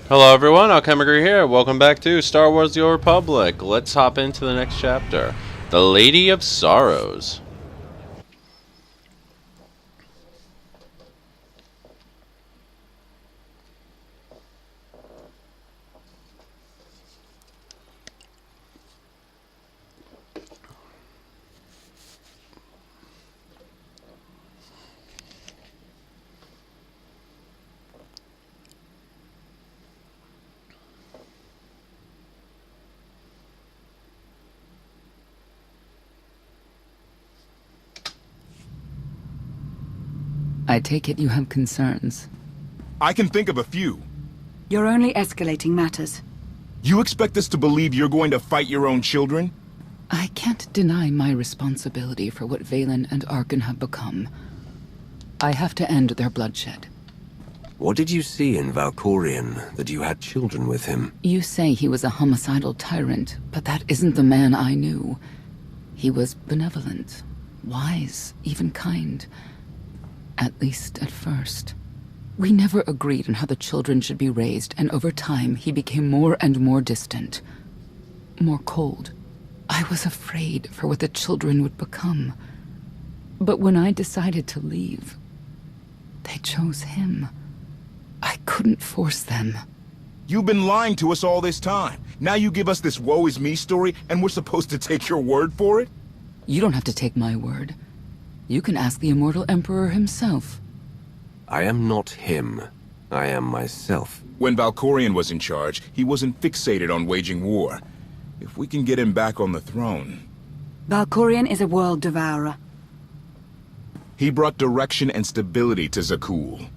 Hello everyone, Alchemicgree here. Welcome back to Star Wars The Old Republic. Let's hop into the next chapter. The Lady of Sorrows. I take it you have concerns. I can think of a few. You're only escalating matters. You expect us to believe you're going to fight your own children? I can't deny my responsibility for what Valen and Arkan have become. I have to end their bloodshed. What did you see in Valkorion that you had children with him? You say he was a homicidal tyrant, but that isn't the man I knew. He was benevolent, wise, even kind. At least at first. We never agreed on how the children should be raised, and over time he became more and more distant. More cold. I was afraid for what the children would become. But when I decided to leave, they chose him. I couldn't force them. You've been lying to us all this time. Now you give us this woe is me story, and we're supposed to take your word for it? You don't have to take my word. You can ask the Immortal Emperor himself. I am not him. I am myself. When Valkorion was in charge, he wasn't fixated on waging war. If we can get him back on the throne... Valkorion is a world devourer. He brought direction and stability to Zakul.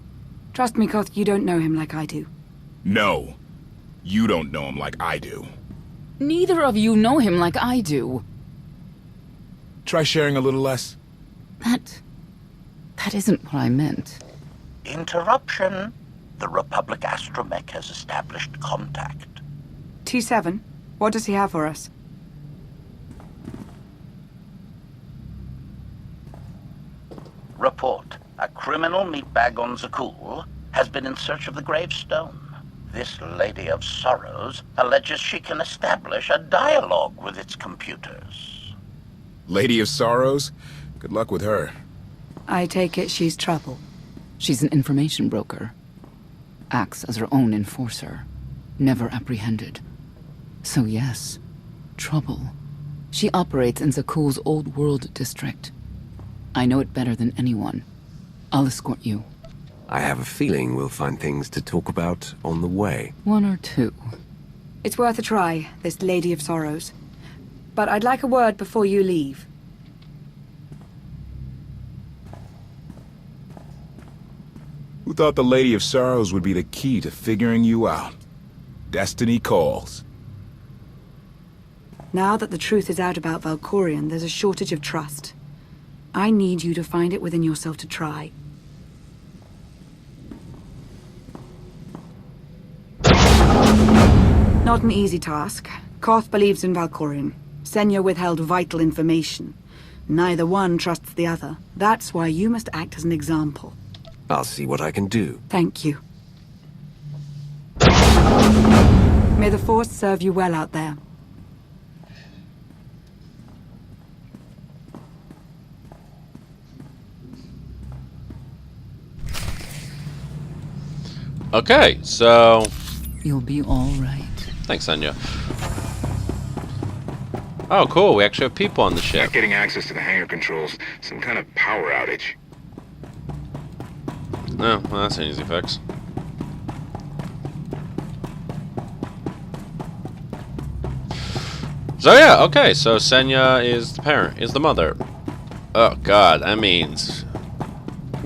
Trust me, Koth, you don't know him like I do. No. You don't know him like I do. Neither of you know him like I do. Try sharing a little less. That isn't what I meant. Interruption. The Republic astromech has established contact. T7, what does he have for us? Report. A criminal meatbag on Zakul has been in search of the gravestone. This Lady of Sorrows alleges she can establish a dialogue with its computers. Lady of Sorrows? Good luck with her. I take it she's trouble. She's an information broker. Acts as her own enforcer. Never apprehended. So yes, trouble. She operates in Zakul's Old World district. I know it better than anyone. I'll escort you. I have a feeling we'll find things to talk about on the way. One or two. It's worth a try, this Lady of Sorrows. But I'd like a word before you leave. Who thought the Lady of Sorrows would be the key to figuring you out? Destiny calls. Now that the truth is out about Valkorion, there's a shortage of trust. I need you to find it within yourself to try. Not an easy task. Koth believes in Valkorion. Senya withheld vital information. Neither one trusts the other. That's why you must act as an example. I'll see what I can do. Thank you. May the Force serve you well out there. Okay, so... You'll be all right. Thanks, Senya. Oh, cool. We actually have people on the Not ship. getting access to the hangar controls. Some kind of power outage. Oh, well, that's an easy fix. So yeah, okay, so Senya is the parent, is the mother. Oh god, that means...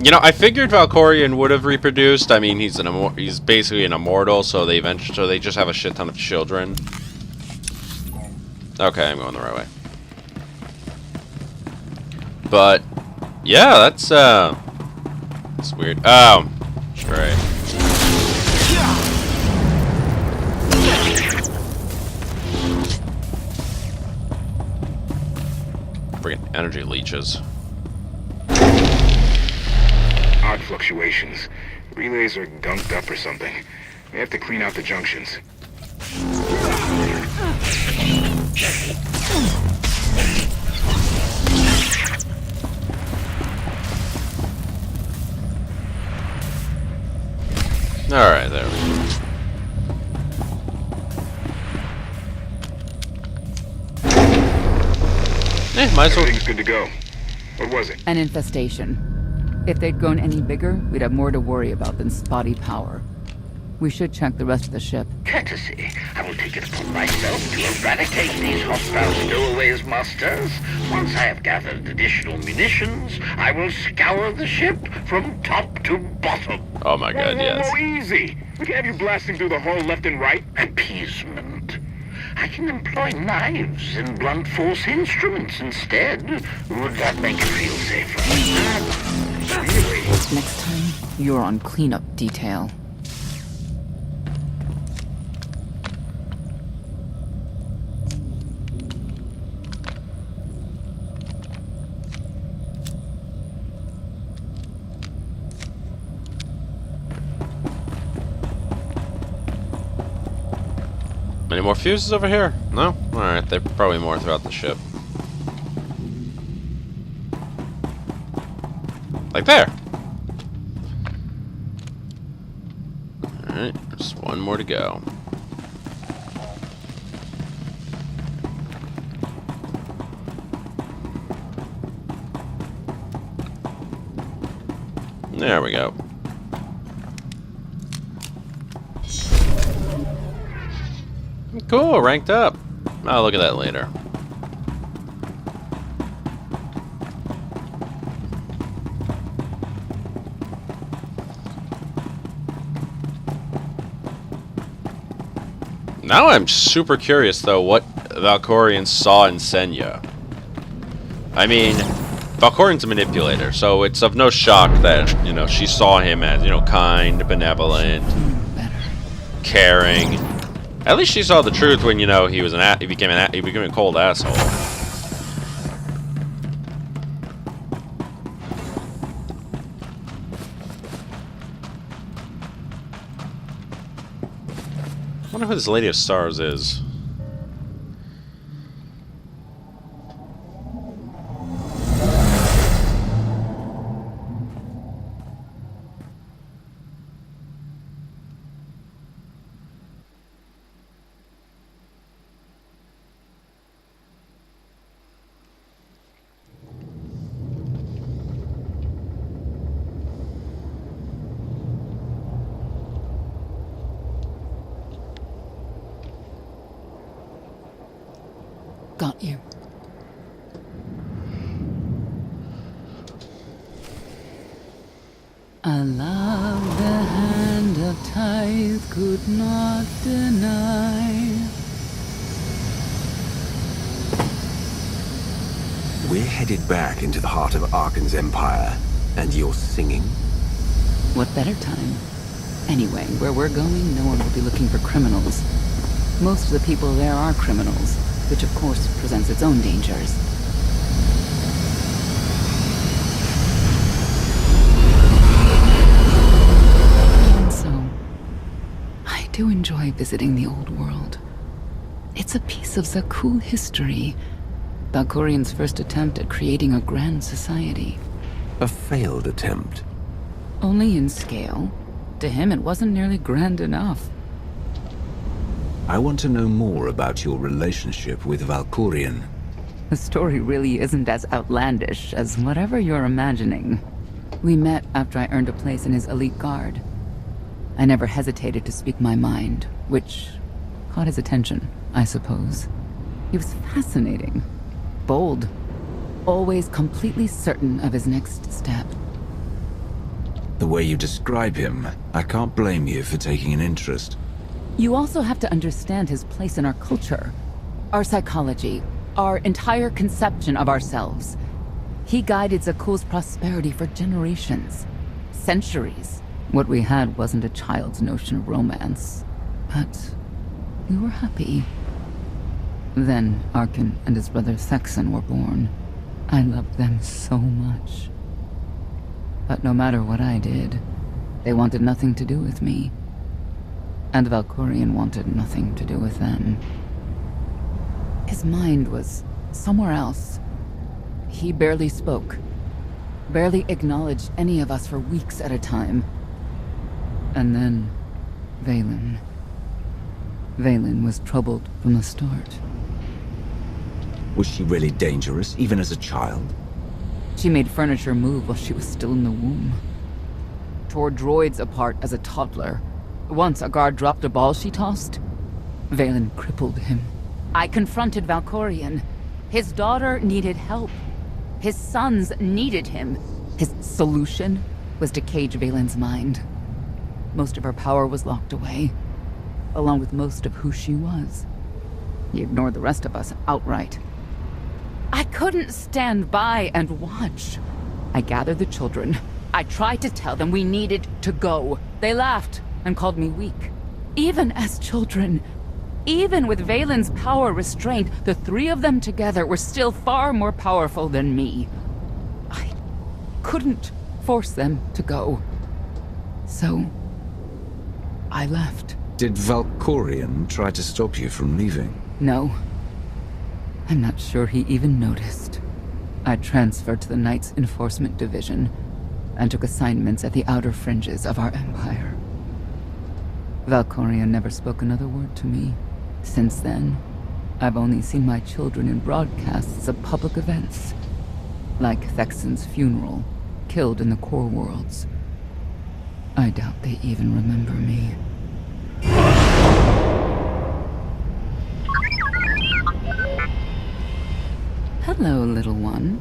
You know, I figured Valkorion would have reproduced. I mean, he's basically an immortal, so they just have a shit ton of children. Okay, I'm going the right way. But yeah, that's weird. Oh, great. Friggin' energy leeches. Odd fluctuations. Relays are gunked up or something. We have to clean out the junctions. Alright, there we go. Might as well. Everything's good to go. What was it? An infestation. If they'd grown any bigger, we'd have more to worry about than spotty power. We should check the rest of the ship. Courtesy. I will take it upon myself to eradicate these hostile stowaways, masters. Once I have gathered additional munitions, I will scour the ship from top to bottom. Oh my god, yes. Whoa, easy. We can have you blasting through the hull left and right. Appeasement. I can employ knives and blunt force instruments instead. Would that make you feel safer? Really? Next time, you're on cleanup detail. Any more fuses over here? No? Alright, they're probably more throughout the ship. Like there! Alright, just one more to go. There we go. Cool, ranked up. I'll look at that later. Now I'm super curious, though, what Valkorion saw in Senya. I mean, Valkorion's a manipulator, so it's of no shock that, you know, she saw him as, you know, kind, benevolent, caring. At least she saw the truth when, you know, he was he became a cold asshole. I wonder who this Lady of Stars is. Got you. I love the hand of tithe could not deny. We're headed back into the heart of Arkan's empire, and you're singing? What better time? Anyway, where we're going, no one will be looking for criminals. Most of the people there are criminals, which of course presents its own dangers. And so, I do enjoy visiting the old world. It's a piece of Zakul history. Valkorion's first attempt at creating a grand society. A failed attempt. Only in scale. To him, it wasn't nearly grand enough. I want to know more about your relationship with Valkorion. The story really isn't as outlandish as whatever you're imagining. We met after I earned a place in his elite guard. I never hesitated to speak my mind, which caught his attention, I suppose. He was fascinating, bold, always completely certain of his next step. The way you describe him, I can't blame you for taking an interest. You also have to understand his place in our culture, our psychology, our entire conception of ourselves. He guided Zakul's prosperity for generations, centuries. What we had wasn't a child's notion of romance, but we were happy. Then Arkan and his brother Thexan were born. I loved them so much. But no matter what I did, they wanted nothing to do with me. And Valkorion wanted nothing to do with them. His mind was somewhere else. He barely spoke. Barely acknowledged any of us for weeks at a time. And then, Valen. Valen was troubled from the start. Was she really dangerous, even as a child? She made furniture move while she was still in the womb. Tore droids apart as a toddler. Once a guard dropped a ball she tossed. Valen crippled him. I confronted Valkorion. His daughter needed help. His sons needed him. His solution was to cage Valen's mind. Most of her power was locked away, along with most of who she was. He ignored the rest of us outright. I couldn't stand by and watch. I gathered the children. I tried to tell them we needed to go. They laughed and called me weak. Even as children, even with Valen's power restrained, the three of them together were still far more powerful than me. I couldn't force them to go. So, I left. Did Valkorion try to stop you from leaving? No. I'm not sure he even noticed. I transferred to the Knights Enforcement Division and took assignments at the outer fringes of our empire. Valkorion never spoke another word to me. Since then, I've only seen my children in broadcasts of public events, like Thexen's funeral, killed in the core worlds. I doubt they even remember me. Hello, little one.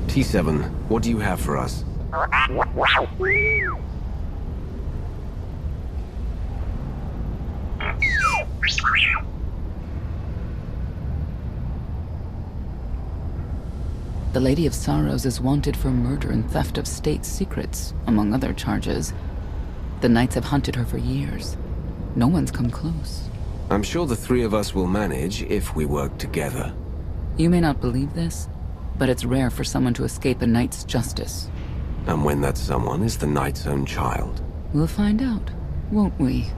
T7, what do you have for us? The Lady of Sorrows is wanted for murder and theft of state secrets, among other charges. The Knights have hunted her for years. No one's come close. I'm sure the three of us will manage if we work together. You may not believe this, but it's rare for someone to escape a Knight's justice. And when that someone is the Knight's own child. We'll find out, won't we?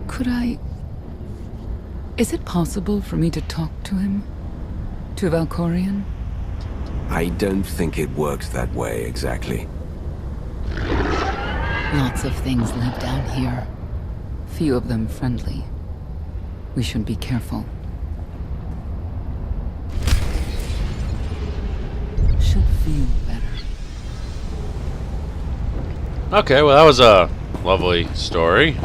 Could I... Is it possible for me to talk to him? To Valkorion? I don't think it works that way exactly. Lots of things live down here. Few of them friendly. We should be careful. Should feel better. Okay, well that was a lovely story.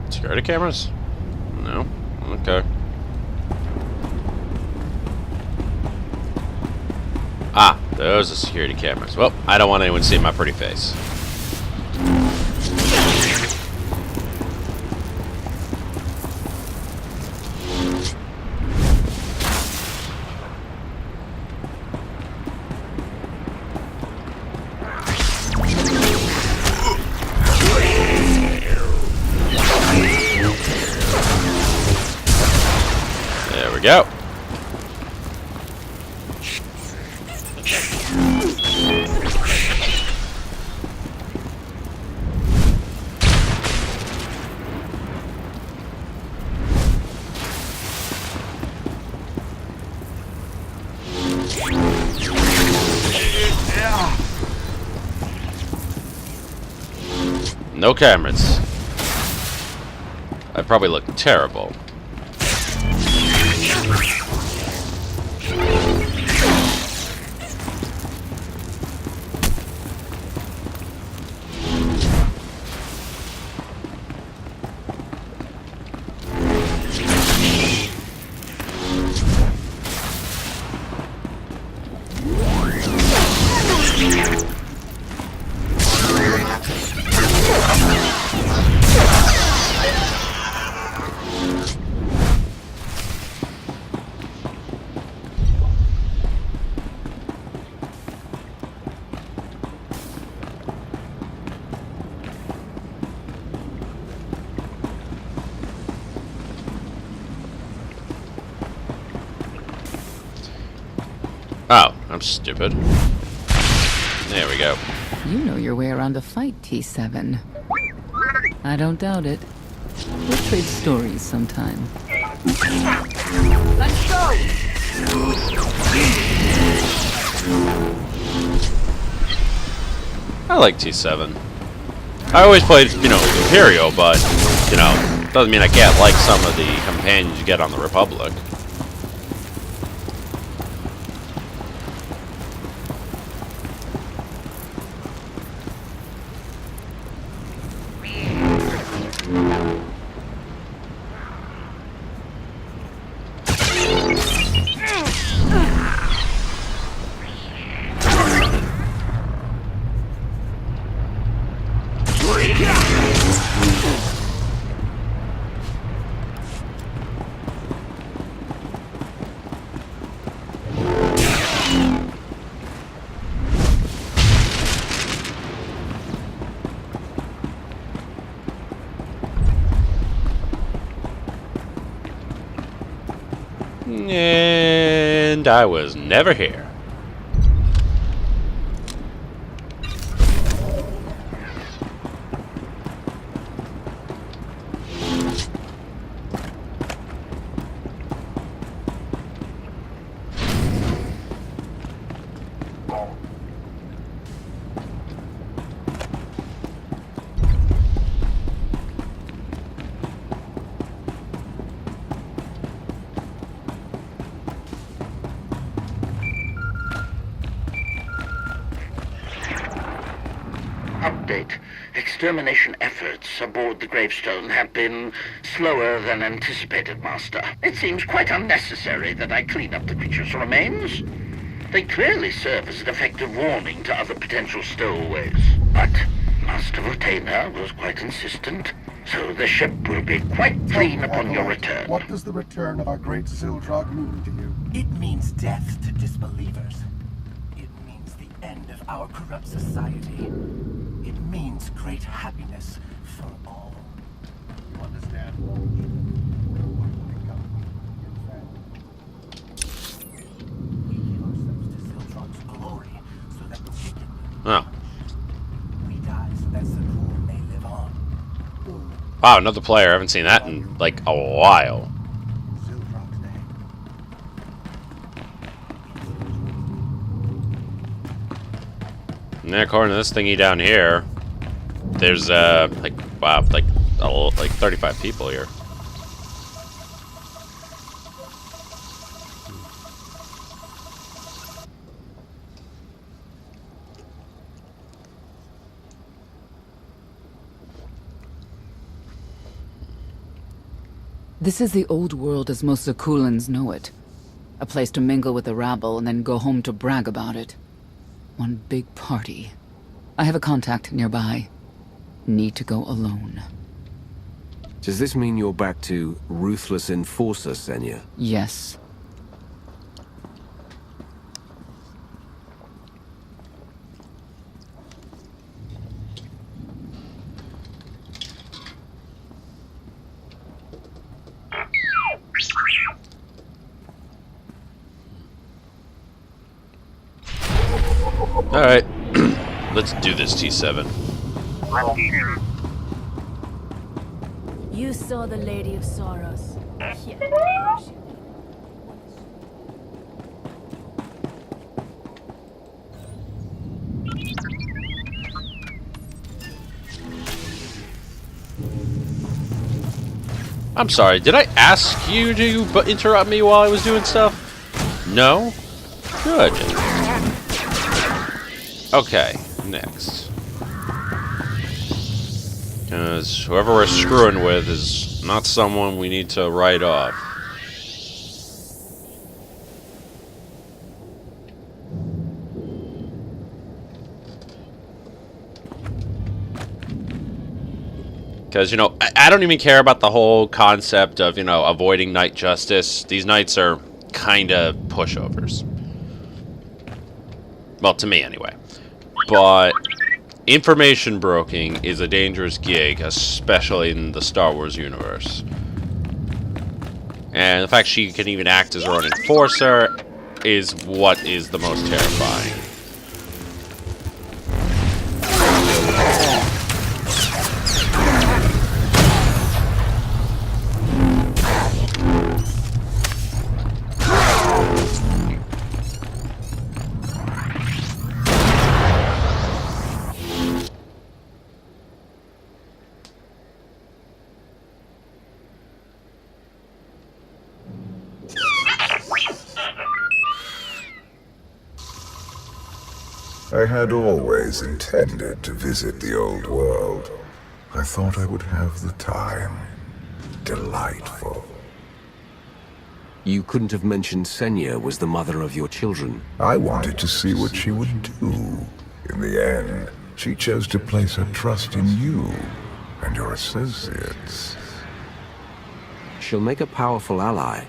Security cameras? No? Okay. Ah, those are security cameras. Well, I don't want anyone seeing my pretty face. There we go. No cameras. I probably look terrible. I'm stupid. There we go. You know your way around a fight, T7. I don't doubt it. We'll trade stories sometime. Let's go! I like T7. I always played, you know, Imperial, but, you know, doesn't mean I can't like some of the companions you get on the Republic. And I was never here. Update. Extermination efforts aboard the gravestone have been slower than anticipated, Master. It seems quite unnecessary that I clean up the creature's remains. They clearly serve as an effective warning to other potential stowaways. But Master Retainer was quite insistent, so the ship will be quite clean upon your return. What does the return of our great Zildrog mean to you? It means death to disbelievers. It means the end of our corrupt society. It means great happiness for all. You understand? We give ourselves to Zildrog's glory so that the wicked Oh. we die so that Sakul may live on. Wow, another player. I haven't seen that in, like, a while. Zildrog's name. And according to this thingy down here, there's, like, wow, like 35 people here. This is the old world as most Zakulans know it. A place to mingle with the rabble and then go home to brag about it. One big party. I have a contact nearby. Need to go alone. Does this mean you're back to ruthless enforcer, Senya? Yes. Alright. Let's do this, T7. You saw the Lady of Sorrows. Yeah. I'm sorry, did I ask you to interrupt me while I was doing stuff? No? Good. Okay, next. Because whoever we're screwing with is not someone we need to write off. Because, you know, I don't even care about the whole concept of, you know, avoiding knight justice. These knights are kind of pushovers. Well, to me, anyway. But information broking is a dangerous gig, especially in the Star Wars universe. And the fact she can even act as her own enforcer, is what is the most terrifying. I had always intended to visit the old world. I thought I would have the time. Delightful. You couldn't have mentioned Senya was the mother of your children. I wanted to see what she would do. In the end, she chose to place her trust in you and your associates. She'll make a powerful ally.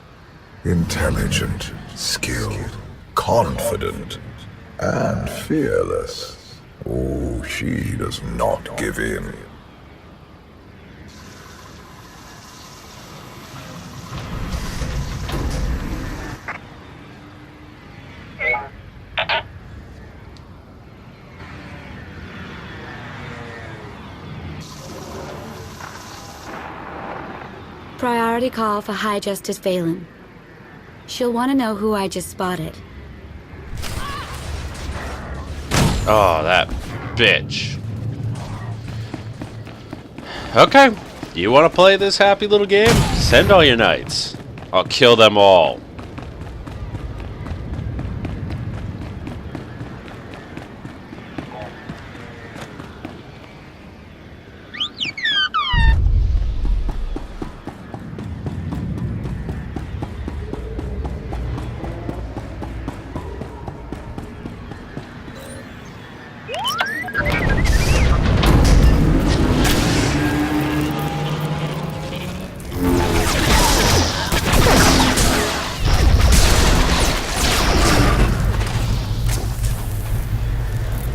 Intelligent, skilled, confident, and fearless. Oh, she does not give in. Priority call for High Justice Valen. She'll want to know who I just spotted. Oh, that bitch. Okay. You want to play this happy little game? Send all your knights. I'll kill them all.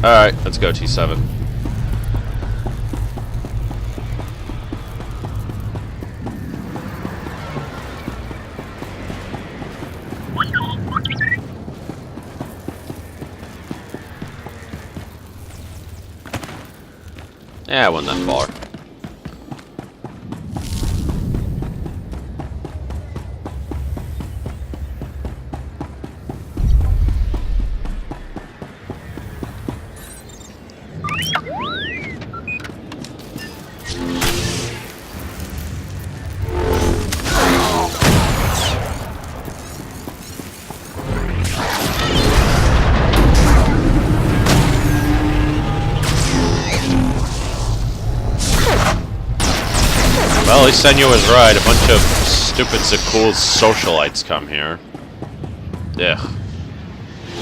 Alright, let's go T7. Yeah, I won that far. Well, at least Senya was right. A bunch of stupid cool socialites come here. Ugh.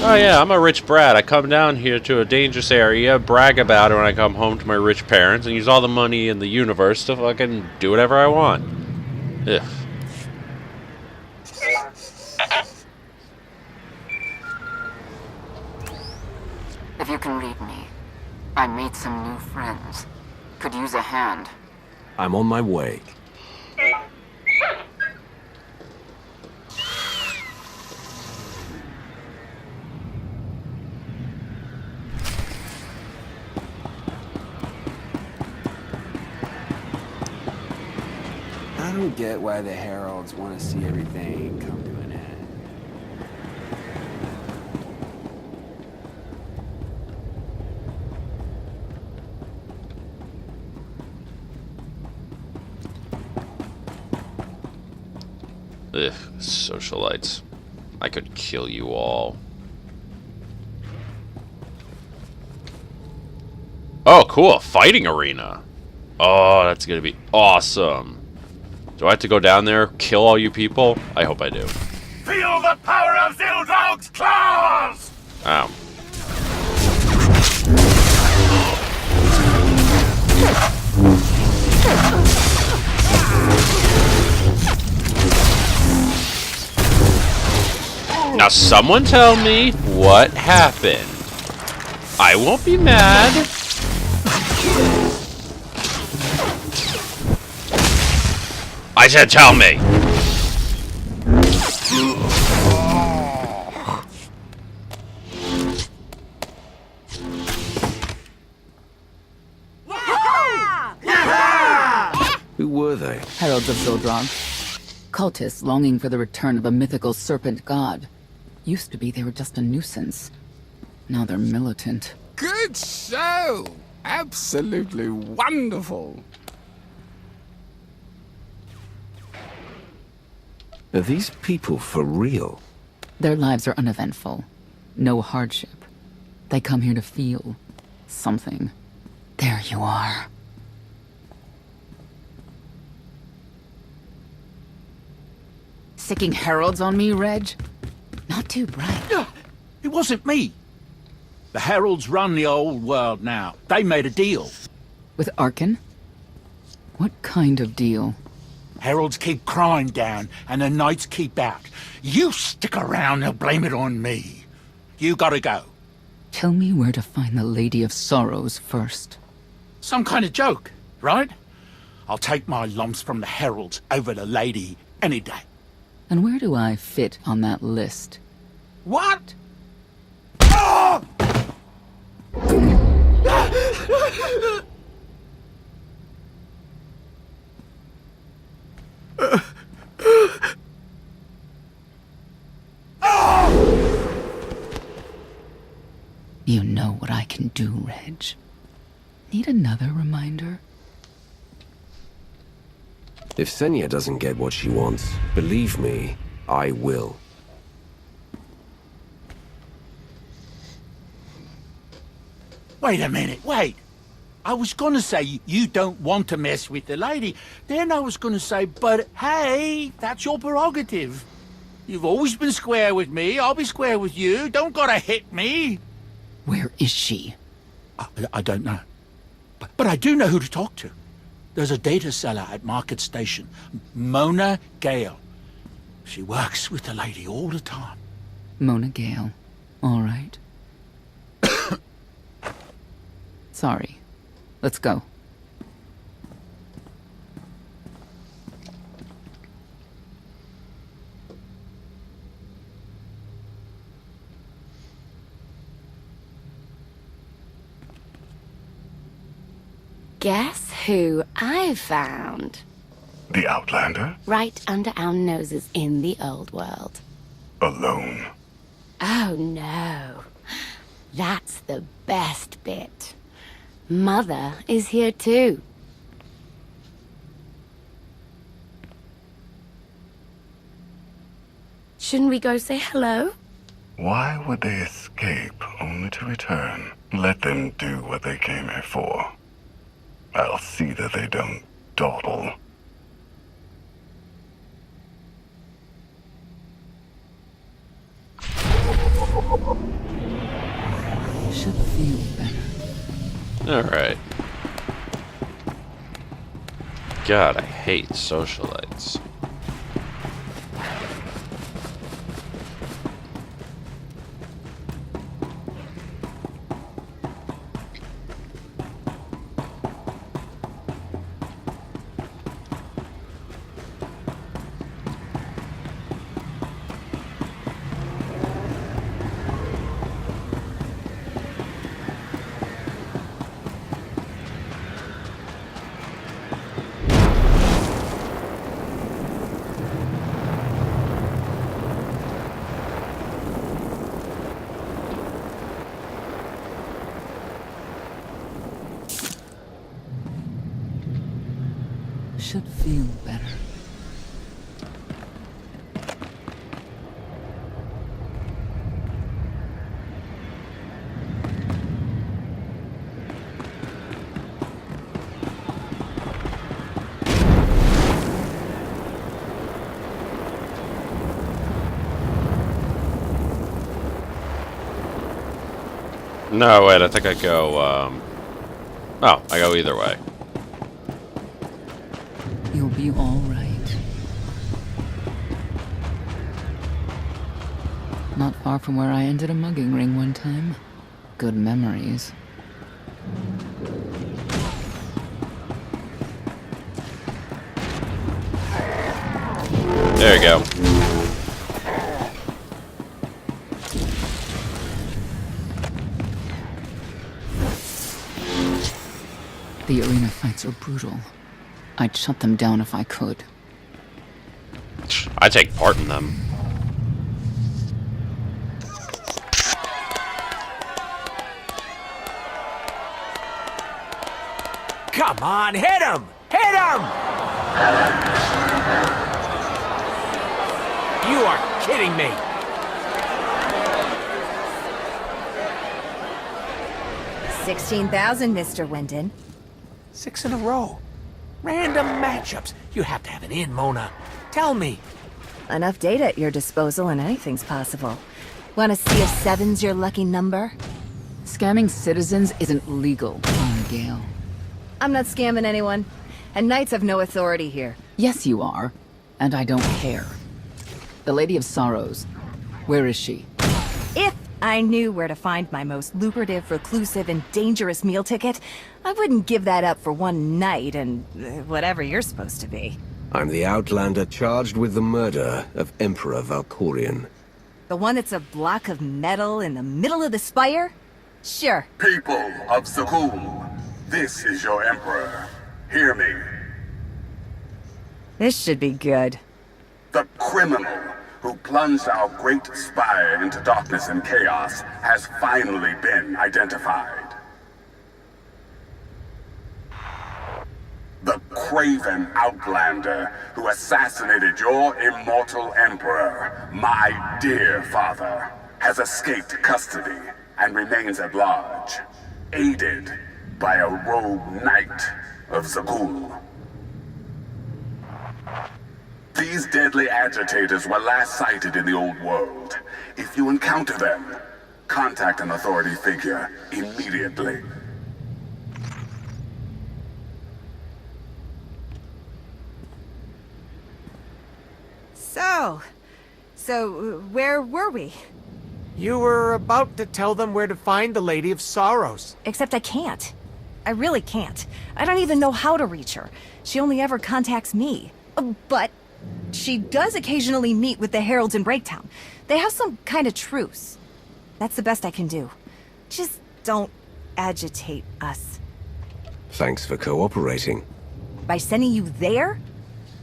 Oh yeah, I'm a rich brat. I come down here to a dangerous area, brag about it when I come home to my rich parents, and use all the money in the universe to fucking do whatever I want. Ugh. If you can read me, I made some new friends. Could use a hand. I'm on my way. I don't get why the Heralds want to see everything come to an end. Ugh, socialites. I could kill you all. Oh, cool. Fighting arena. Oh, that's gonna be awesome. Do I have to go down there, kill all you people? I hope I do. Feel the power of Zildrog's claws! Ow. Now someone tell me what happened. I won't be mad. I said tell me. heralds of Zildrog. Cultists longing for the return of a mythical serpent god. Used to be they were just a nuisance. Now they're militant. Good show! Absolutely wonderful. Are these people for real? Their lives are uneventful. No hardship. They come here to feel something. There you are. Sicking heralds on me, Reg? Not too bright. It wasn't me. The heralds run the old world now. They made a deal. With Arkan? What kind of deal? Heralds keep crime down, and the knights keep out. You stick around, they'll blame it on me. You gotta go. Tell me where to find the Lady of Sorrows first. Some kind of joke, right? I'll take my lumps from the heralds over the lady any day. And where do I fit on that list? What? Oh! You know what I can do, Reg. Need another reminder? If Senya doesn't get what she wants, believe me, I will. Wait a minute, wait. I was gonna say you don't want to mess with the lady. Then I was gonna say, but hey, that's your prerogative. You've always been square with me, I'll be square with you. Don't gotta hit me. Where is she? I don't know. But I do know who to talk to. There's a data seller at Market Station, Mona Gale. She works with the lady all the time. Mona Gale. All right. Sorry. Let's go. Guess who I found? The Outlander? Right under our noses in the old world. Alone? Oh no. That's the best bit. Mother is here too. Shouldn't we go say hello? Why would they escape only to return? Let them do what they came here for. I'll see that they don't dawdle. Should feel better. Alright. God, I hate socialites. Should feel better. No, wait, I think I go, oh, I go either way. You'll be all right. Not far from where I ended a mugging ring one time. Good memories. There you go. The arena fights are brutal. I'd shut them down if I could. I take part in them. Come on, hit him! Hit him! You are kidding me! $16,000, Mr. Wyndon. 6 in a row. Random matchups. You have to have an in, Mona. Tell me. Enough data at your disposal and anything's possible. Want to see if 7's your lucky number? Scamming citizens isn't legal, Gale. I'm not scamming anyone. And knights have no authority here. Yes, you are. And I don't care. The Lady of Sorrows. Where is she? If I knew where to find my most lucrative, reclusive, and dangerous meal ticket, I wouldn't give that up for one night and whatever you're supposed to be. I'm the Outlander charged with the murder of Emperor Valkorion. The one that's a block of metal in the middle of the spire? Sure. People of Zakul, this is your Emperor. Hear me. This should be good. The criminal who plunged our great spire into darkness and chaos has finally been identified. The craven Outlander who assassinated your immortal Emperor, my dear father, has escaped custody and remains at large, aided by a rogue knight of Zakul. These deadly agitators were last sighted in the old world. If you encounter them, contact an authority figure immediately. So where were we? You were about to tell them where to find the Lady of Sorrows. Except I can't. I really can't. I don't even know how to reach her. She only ever contacts me. But she does occasionally meet with the Heralds in Breaktown. They have some kind of truce. That's the best I can do. Just don't agitate us. Thanks for cooperating. By sending you there?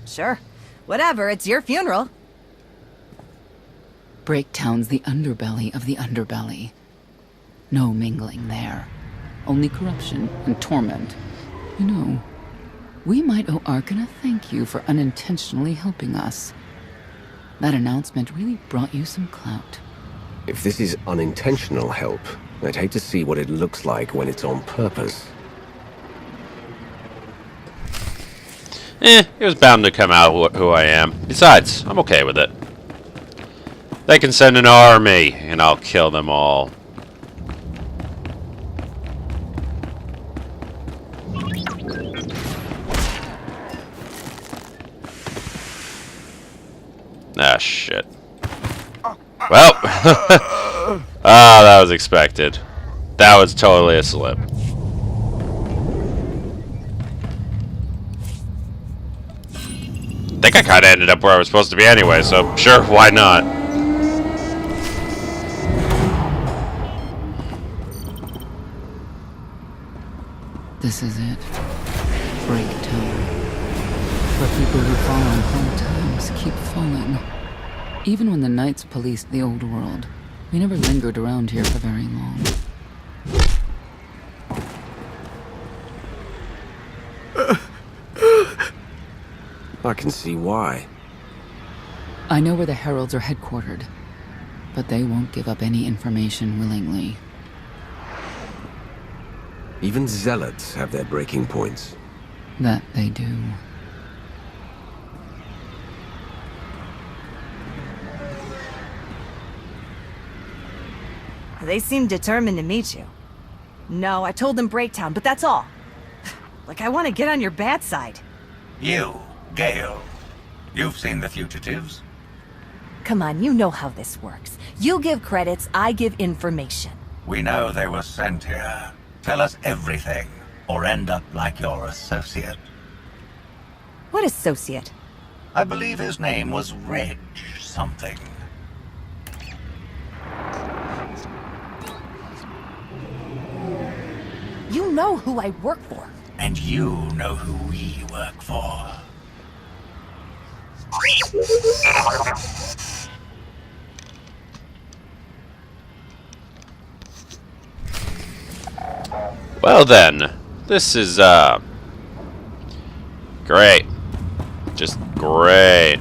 Sure. Whatever, it's your funeral. Breaktown's the underbelly of the underbelly. No mingling there. Only corruption and torment. You know, we might owe Arkan a thank you for unintentionally helping us. That announcement really brought you some clout. If this is unintentional help, I'd hate to see what it looks like when it's on purpose. It was bound to come out who I am. Besides, I'm okay with it. They can send an army, and I'll kill them all. Ah, shit. Well, that was expected. That was totally a slip. I think I kind of ended up where I was supposed to be anyway, so sure, why not? This is it. Breaktown. Where people who fall on hard times keep falling. Even when the Knights policed the old world, we never lingered around here for very long. I can see why. I know where the Heralds are headquartered, but they won't give up any information willingly. Even zealots have their breaking points. That they do. They seem determined to meet you. No, I told them Breaktown, but that's all. Like I want to get on your bad side. You, Gale. You've seen the fugitives? Come on, you know how this works. You give credits, I give information. We know they were sent here. Tell us everything, or end up like your associate. What associate? I believe his name was Reg something. You know who I work for. And you know who we work for. Well then, this is, great. Just great.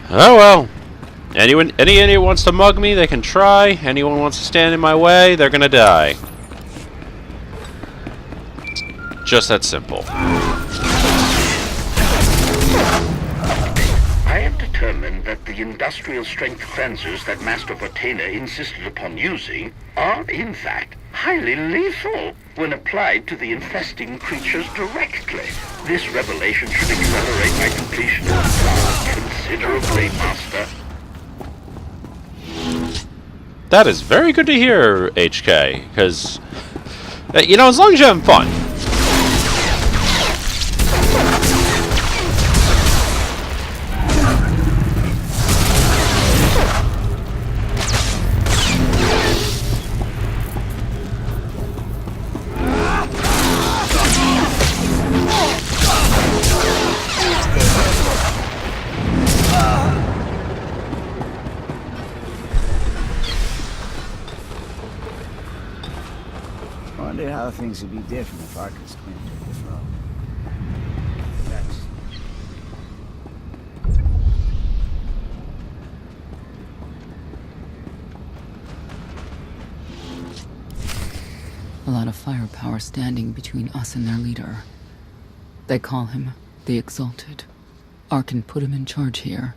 Oh well. Any idiot wants to mug me, they can try. Anyone wants to stand in my way, they're gonna die. Just that simple. I am determined that the industrial strength cleansers that Master Vortena insisted upon using are, in fact, highly lethal when applied to the infesting creatures directly. This revelation should accelerate my completion of the task considerably, Master. That is very good to hear, HK, because, you know, as long as you're having fun. Wonder how things would be different if Arcus Quinn took the throne. That's... A lot of firepower standing between us and their leader. They call him the Exalted. Arkan put him in charge here,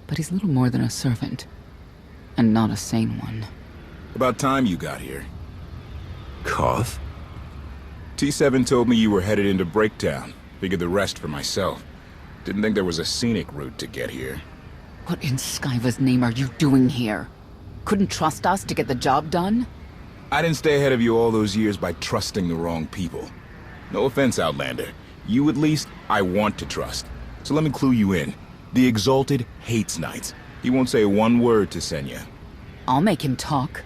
but he's little more than a servant, and not a sane one. About time you got here. Koth? T7 told me you were headed into Breakdown. Figured the rest for myself. Didn't think there was a scenic route to get here. What in Skyva's name are you doing here? Couldn't trust us to get the job done? I didn't stay ahead of you all those years by trusting the wrong people. No offense, Outlander. You at least, I want to trust. So let me clue you in. The Exalted hates Knights. He won't say one word to Senya. I'll make him talk.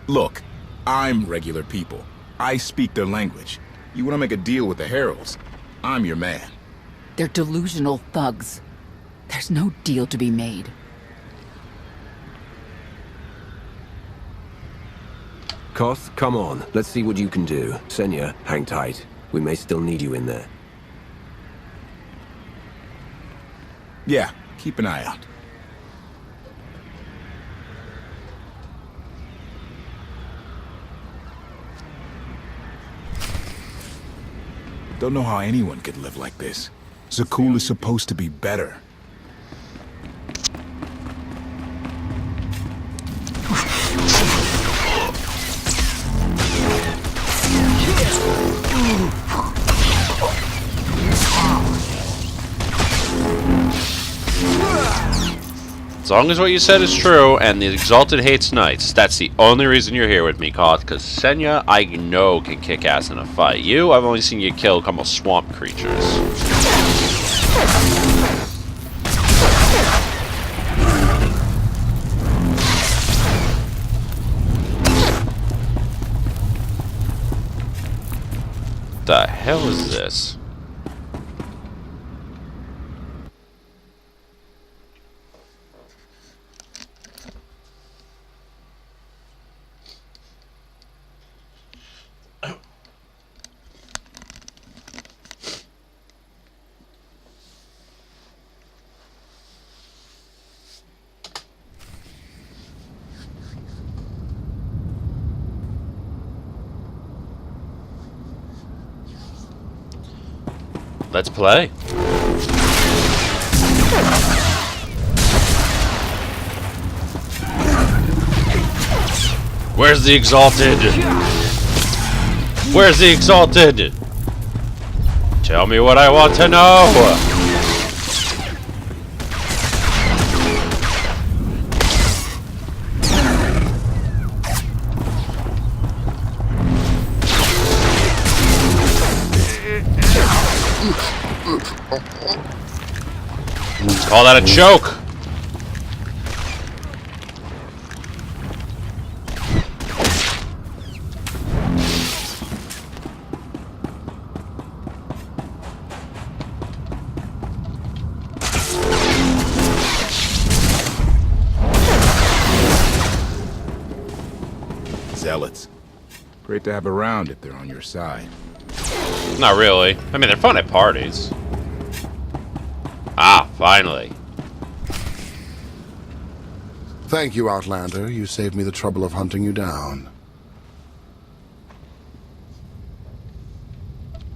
Look, I'm regular people. I speak their language. You want to make a deal with the Heralds? I'm your man. They're delusional thugs. There's no deal to be made. Koth, come on. Let's see what you can do. Senya, hang tight. We may still need you in there. Yeah, keep an eye out. Don't know how anyone could live like this. Zakul is supposed to be better. As long as what you said is true, and the Exalted hates Knights, that's the only reason you're here with me, Koth, because Senya, I know, can kick ass in a fight. You, I've only seen you kill a couple swamp creatures. The hell is this? Let's play. Where's the Exalted? Where's the Exalted? Tell me what I want to know. Call that a choke. zealots. Great to have around if they're on your side. Not really. I mean, they're fun at parties. Ah, finally. Thank you, Outlander. You saved me the trouble of hunting you down.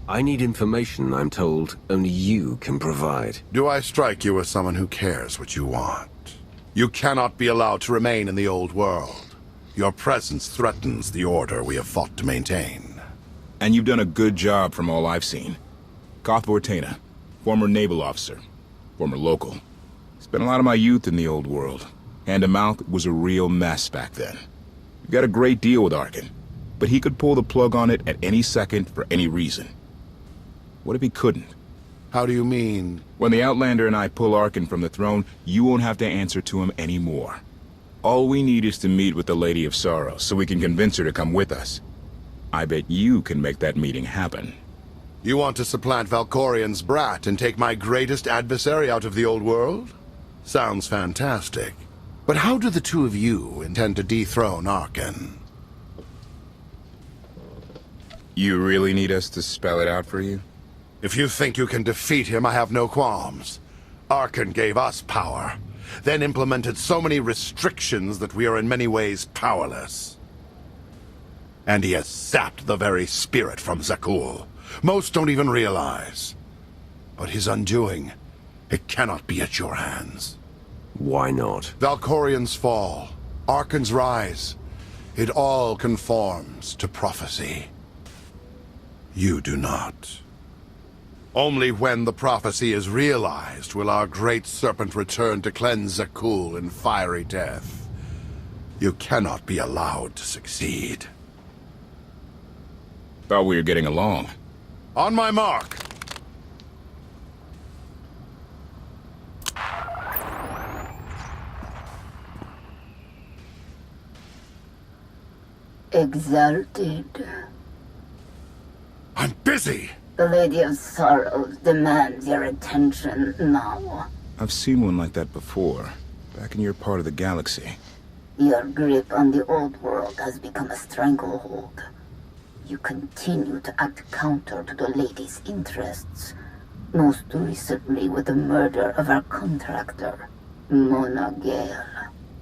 I need information I'm told only you can provide. Do I strike you as someone who cares what you want? You cannot be allowed to remain in the old world. Your presence threatens the order we have fought to maintain. And you've done a good job from all I've seen. Koth Vortena, former naval officer, former local. Spent a lot of my youth in the old world. Hand-to-mouth was a real mess back then. We got a great deal with Arkin, but he could pull the plug on it at any second for any reason. What if he couldn't? How do you mean? When the Outlander and I pull Arkin from the throne, you won't have to answer to him anymore. All we need is to meet with the Lady of Sorrows so we can convince her to come with us. I bet you can make that meeting happen. You want to supplant Valkorian's brat and take my greatest adversary out of the old world? Sounds fantastic. But how do the two of you intend to dethrone Arkin? You really need us to spell it out for you? If you think you can defeat him, I have no qualms. Arkin gave us power, then implemented so many restrictions that we are in many ways powerless. And he has sapped the very spirit from Zakul. Most don't even realize. But his undoing, it cannot be at your hands. Why not? Valkorian's fall, Arkin's rise, it all conforms to prophecy. You do not. Only when the prophecy is realized will our great serpent return to cleanse Zakul in fiery death. You cannot be allowed to succeed. Thought we were getting along. On my mark! Exalted. I'm busy! The Lady of Sorrows demands your attention now. I've seen one like that before, back in your part of the galaxy. Your grip on the old world has become a stranglehold. You continue to act counter to the Lady's interests, most recently with the murder of our contractor, Mona Gale.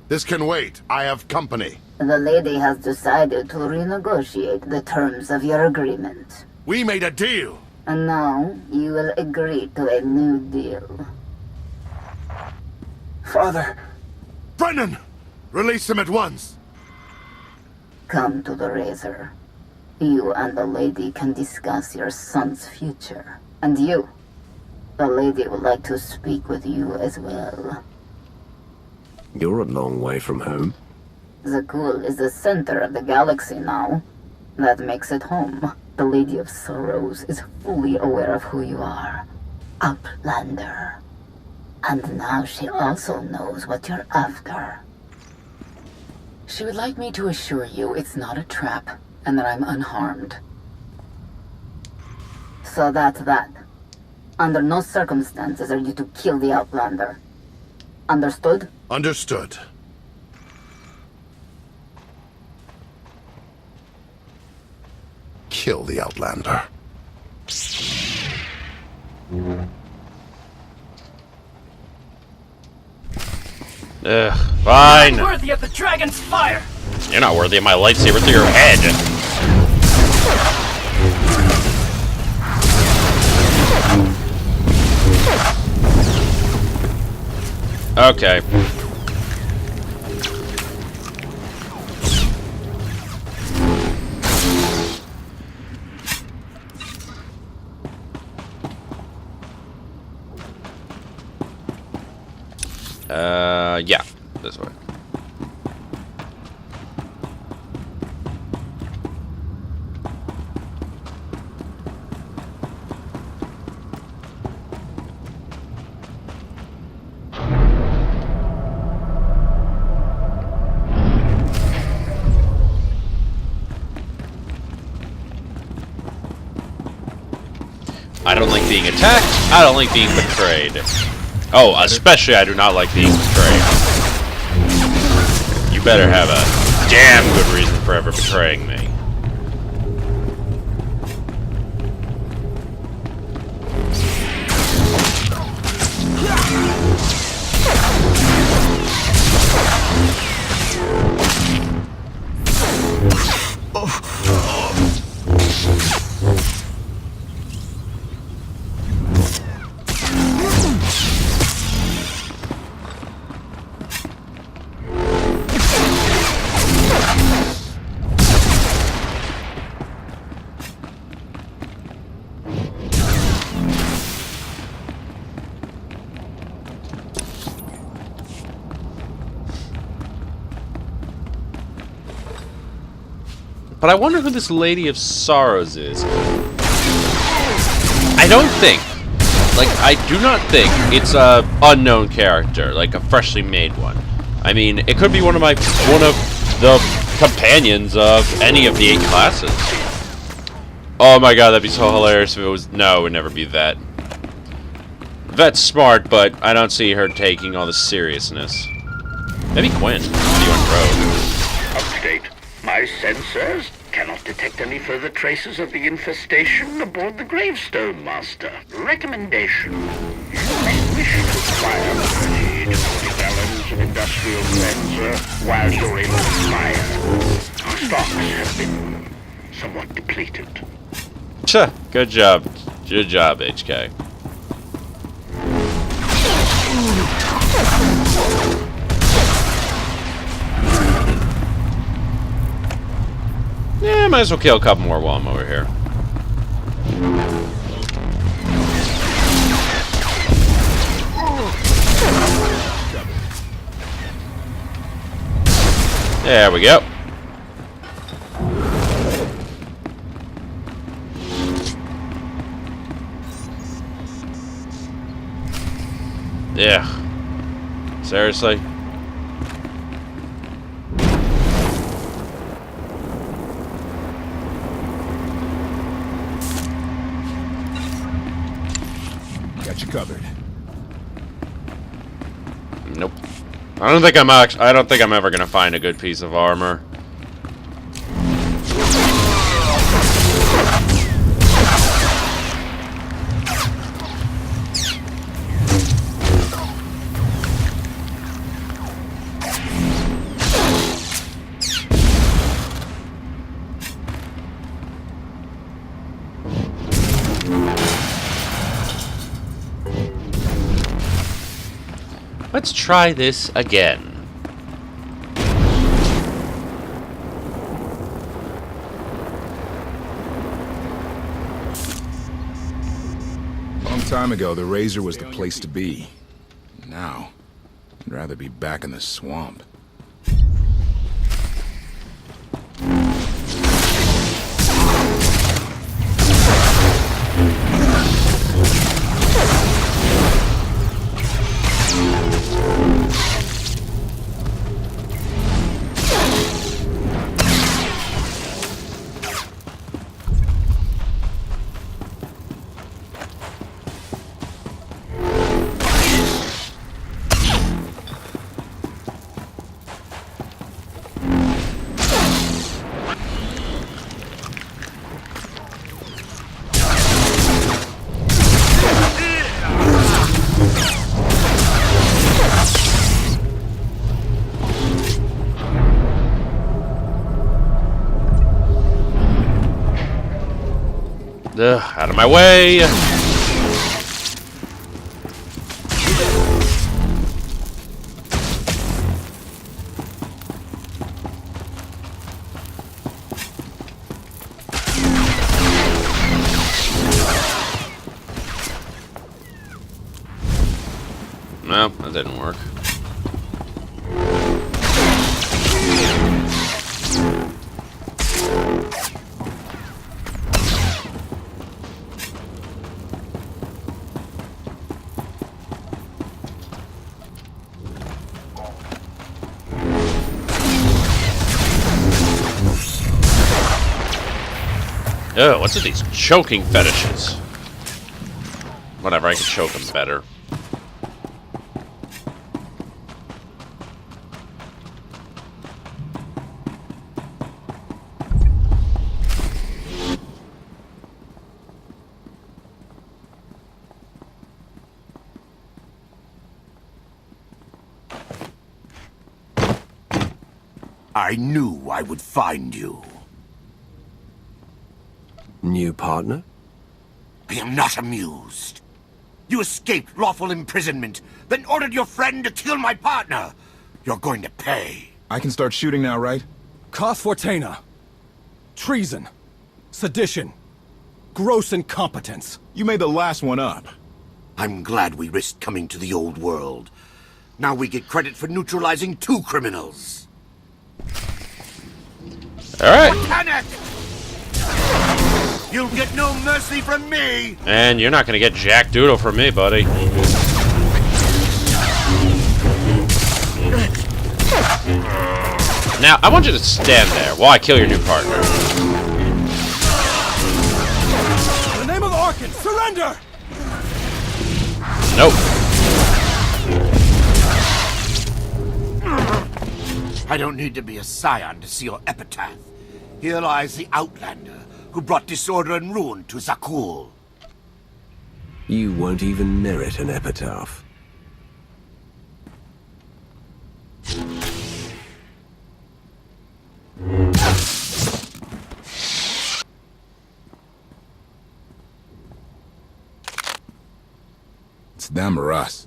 This can wait. I have company. The Lady has decided to renegotiate the terms of your agreement. We made a deal! And now, you will agree to a new deal. Father! Brennan! Release him at once! Come to the Razor. You and the Lady can discuss your son's future. And you, the Lady would like to speak with you as well. You're a long way from home. Zakul is the center of the galaxy now. That makes it home. The Lady of Sorrows is fully aware of who you are. Outlander. And now she also knows what you're after. She would like me to assure you it's not a trap, and that I'm unharmed. So that's that. Under no circumstances are you to kill the Outlander. Understood? Understood. Kill the Outlander. Fine. Not worthy of the dragon's fire. You're not worthy of my lightsaber through your head. Okay. Yeah, this way. I don't like being attacked. I don't like being betrayed. Oh, especially I do not like being betrayed. You better have a damn good reason for ever betraying me. But I wonder who this Lady of Sorrows is. I don't think, like, I do not think it's a unknown character, like a freshly made one. I mean, it could be one of the companions of any of the 8 classes. Oh my god, that'd be so hilarious if it was. No, it would never be Vet. Vet's smart, but I don't see her taking all the seriousness. Maybe Quinn. Maybe on Road. Update. My sensors cannot detect any further traces of the infestation aboard the Gravestone Master. Recommendation. You may wish to acquire 30 to 40 gallons of industrial cleanser while you're able to fire. Our stocks have been somewhat depleted. Good job. Good job, HK. Yeah, might as well kill a couple more while I'm over here. There we go. Yeah. Seriously? Got you covered. Nope. I don't think I'm ever gonna find a good piece of armor. Let's try this again. A long time ago, the Razor was the place to be. Now, I'd rather be back in the swamp. Out of my way! No, that didn't work. Ugh, what's with these choking fetishes? Whatever, I can choke them better. I knew I would find you. New partner? I am not amused. You escaped lawful imprisonment, then ordered your friend to kill my partner. You're going to pay. I can start shooting now, right? Cos Fortuna. Treason. Sedition. Gross incompetence. You made the last one up. I'm glad we risked coming to the old world. Now we get credit for neutralizing 2 criminals. Alright. Botanic! You'll get no mercy from me! And you're not gonna get Jack Doodle from me, buddy. Now, I want you to stand there while I kill your new partner. In the name of Arkan, surrender! Nope. I don't need to be a scion to see your epitaph. Here lies the Outlander, who brought disorder and ruin to Zakul. You won't even merit an epitaph. It's them or us.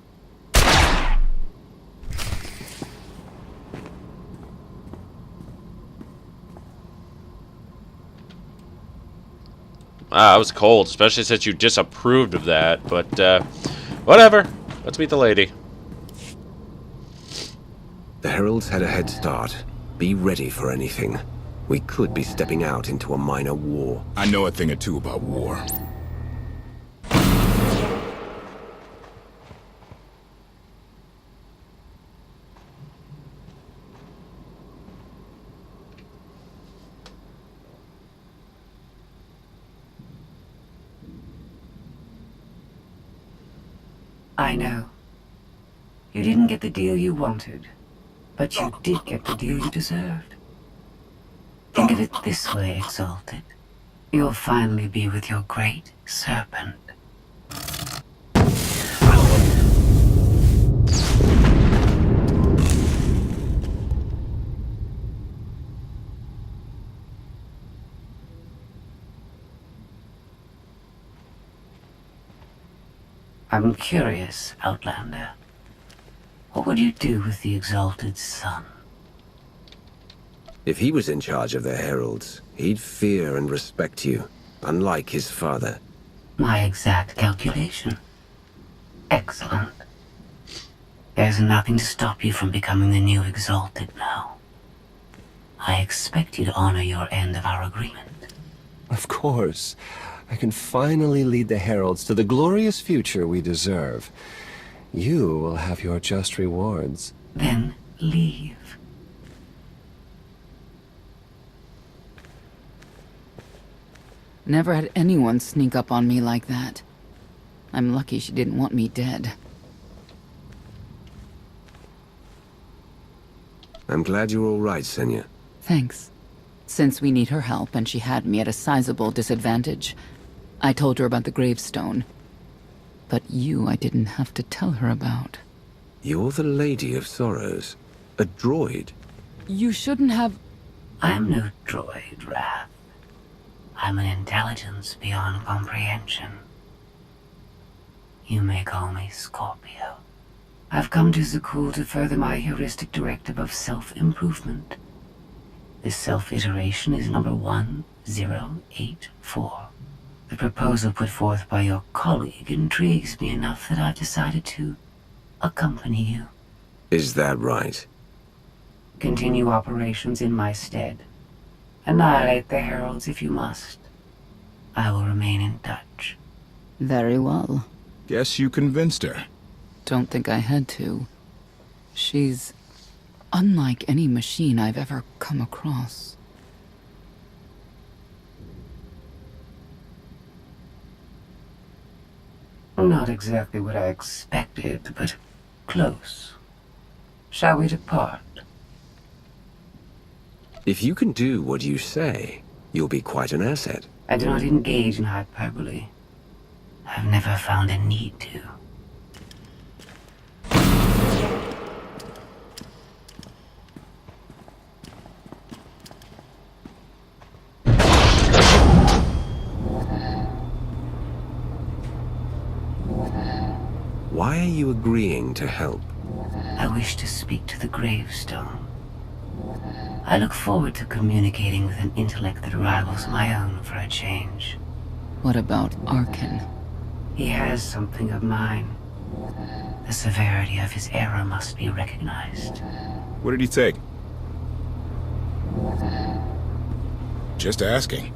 I was cold, especially since you disapproved of that, but, whatever. Let's meet the lady. The Heralds had a head start. Be ready for anything. We could be stepping out into a minor war. I know a thing or two about war. I know. You didn't get the deal you wanted, but you did get the deal you deserved. Think of it this way, Exalted. You'll finally be with your great serpent. I'm curious, Outlander. What would you do with the Exalted's son? If he was in charge of the Heralds, he'd fear and respect you, unlike his father. My exact calculation. Excellent. There's nothing to stop you from becoming the new Exalted now. I expect you to honor your end of our agreement. Of course. I can finally lead the Heralds to the glorious future we deserve. You will have your just rewards. Then leave. Never had anyone sneak up on me like that. I'm lucky she didn't want me dead. I'm glad you're all right, Senya. Thanks. Since we need her help and she had me at a sizable disadvantage, I told her about the gravestone. But you I didn't have to tell her about. You're the Lady of Sorrows. A droid. You shouldn't have... I'm no droid, Wrath. I'm an intelligence beyond comprehension. You may call me Scorpio. I've come to Zakul to further my heuristic directive of self-improvement. This self-iteration is number 1084. The proposal put forth by your colleague intrigues me enough that I've decided to accompany you. Is that right? Continue operations in my stead. Annihilate the Heralds if you must. I will remain in touch. Very well. Guess you convinced her. Don't think I had to. She's unlike any machine I've ever come across. Not exactly what I expected, but close. Shall we depart? If you can do what you say, you'll be quite an asset. I do not engage in hyperbole. I've never found a need to. you agreeing to help? I wish to speak to the gravestone. I look forward to communicating with an intellect that rivals my own for a change. What about Arkin? He has something of mine. The severity of his error must be recognized. What did he take? Just asking.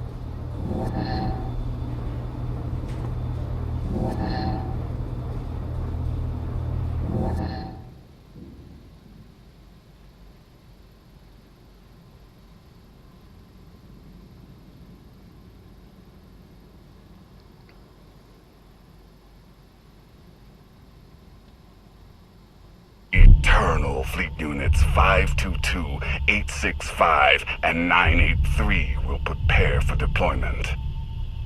Eternal Fleet Units 522, 865, and 983 will prepare for deployment.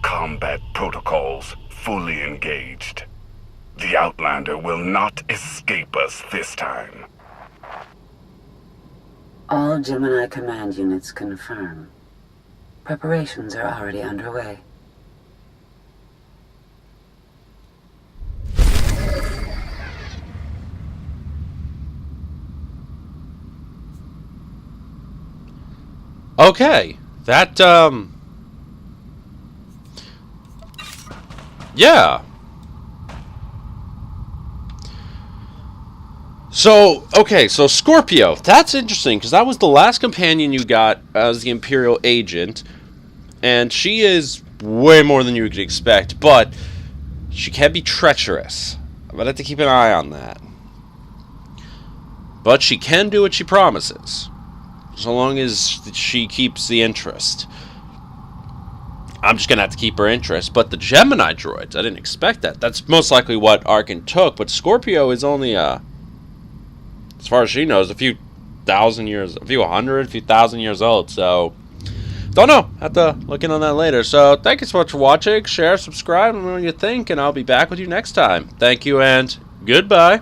Combat protocols fully engaged. The Outlander will not escape us this time. All Gemini command units confirm. Preparations are already underway. Okay, that, yeah. So, okay, so Scorpio, that's interesting, because that was the last companion you got as the Imperial agent, and she is way more than you could expect, but she can be treacherous. I'm going to have to keep an eye on that. But she can do what she promises. So long as she keeps the interest. I'm just going to have to keep her interest. But the Gemini droids, I didn't expect that. That's most likely what Arkin took. But Scorpio is only, as far as she knows, a few thousand years, a few thousand years old. So, don't know. Have to look in on that later. So, thank you so much for watching. Share, subscribe, let me know what you think. And I'll be back with you next time. Thank you and goodbye.